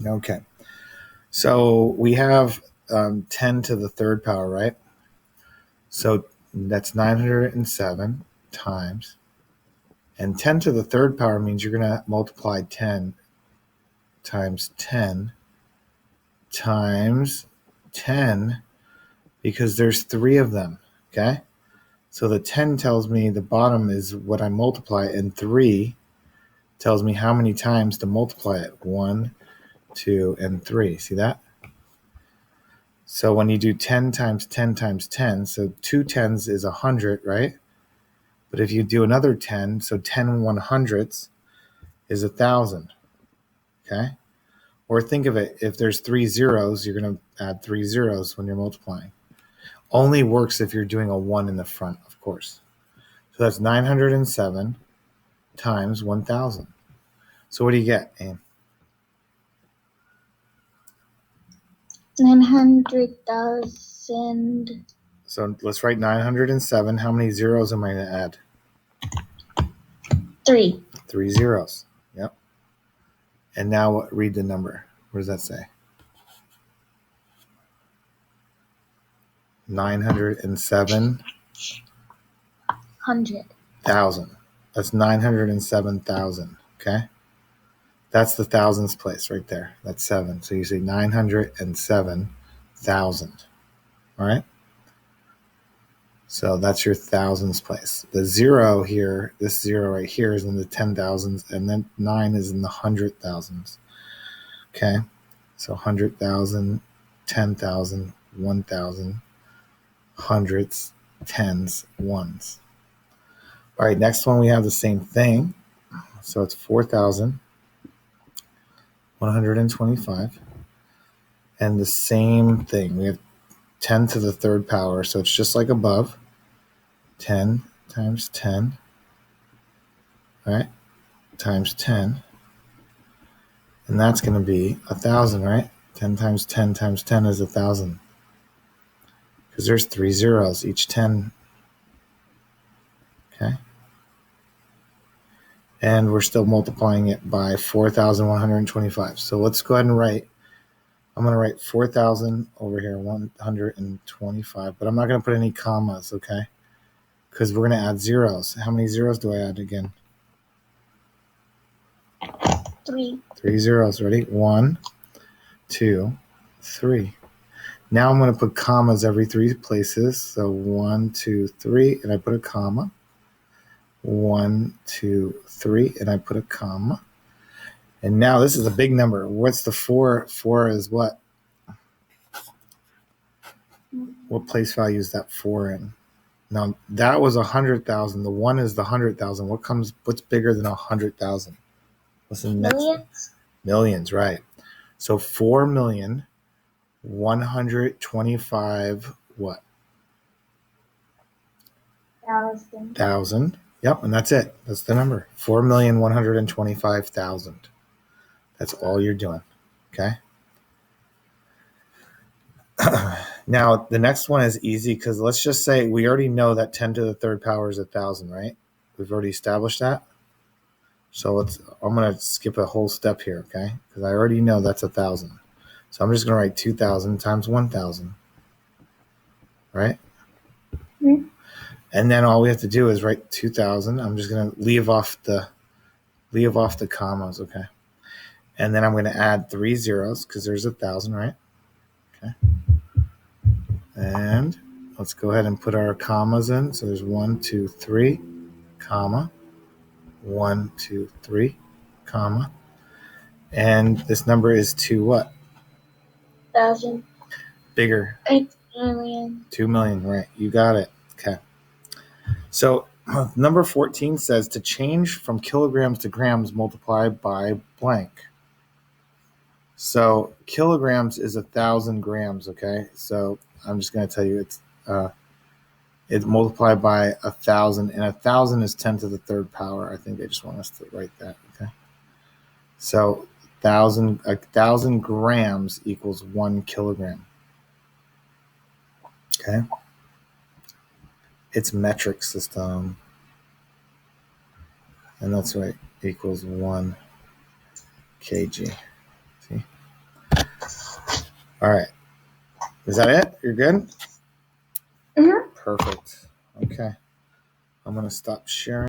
Okay. So we have 10 to the third power, right? So that's 907 times. And 10 to the third power means you're going to multiply 10 times 10 times 10 because there's 3 of them, okay? So the 10 tells me the bottom is what I multiply, and 3 tells me how many times to multiply it. 1, 2, and 3. See that? So when you do 10 times 10 times 10, so 2 tens is 100, right? But if you do another 10, so 10 100ths is 1,000, okay? Or think of it, if there's 3 zeros, you're going to add 3 zeros when you're multiplying. Only works if you're doing a 1 in the front, of course. So that's 907 times 1,000. So what do you get, Aim? 900,000. So let's write 907. How many zeros am I going to add? 3. 3 zeros. Yep. And now read the number. What does that say? 907,000. 100. That's 907,000. Okay. That's the thousands place right there. That's 7. So you say 907,000. All right. So that's your thousands place. The 0 here, this 0 right here is in the 10,000s, and then 9 is in the 100,000s. Okay. So 100,000, 10,000, 1,000, hundreds, tens, ones. All right, next one we have the same thing. So it's 4,125. And the same thing. We have 10 to the third power. So it's just like above. 10 times 10. Right? Times 10. And that's going to be 1,000, right? 10 times 10 times 10 is 1,000. Because there's 3 zeros, each 10. Okay. And we're still multiplying it by 4,125. So let's go ahead and write. I'm going to write 4,000 over here, 125, but I'm not going to put any commas, okay? Because we're going to add zeros. How many zeros do I add again? 3. 3 zeros. Ready? 1, 2, 3. Now I'm going to put commas every 3 places. So 1, 2, 3, and I put a comma. 1, 2, 3, and I put a comma. And now this is a big number. What's the 4? 4 is what? What place value is that 4 in? Now that was 100,000. The 1 is the 100,000. What's bigger than 100,000? What's the next? Millions? Millions, right? So 4,125 what? Thousand. Yep, and that's it. That's the number. 4,125,000. That's all you're doing. Okay. Now the next one is easy because let's just say we already know that 10 to the third power is 1,000, right? We've already established that. So I'm going to skip a whole step here, okay? Because I already know that's 1,000. So I'm just going to write 2,000 times 1,000, right? Mm-hmm. And then all we have to do is write 2,000. I'm just going to leave off the commas, okay? And then I'm going to add 3 zeros because there's 1,000, right? Okay. And let's go ahead and put our commas in. So there's 1, 2, 3, comma, 1, 2, 3, comma. And this number is 2 what? 1,000. Bigger. 8 million. 2 million, right? You got it. Okay. So number 14 says to change from kilograms to grams, multiply by blank. So kilograms is 1,000 grams, okay? So I'm just going to tell you it's multiplied by 1,000, and 1,000 is 10 to the third power. I think they just want us to write that, okay? So 1,000 grams equals 1 kilogram. Okay? It's metric system. And that's right, equals 1 kg. See? All right. Is that it? You're good? Mm-hmm. Perfect. Okay. I'm going to stop sharing.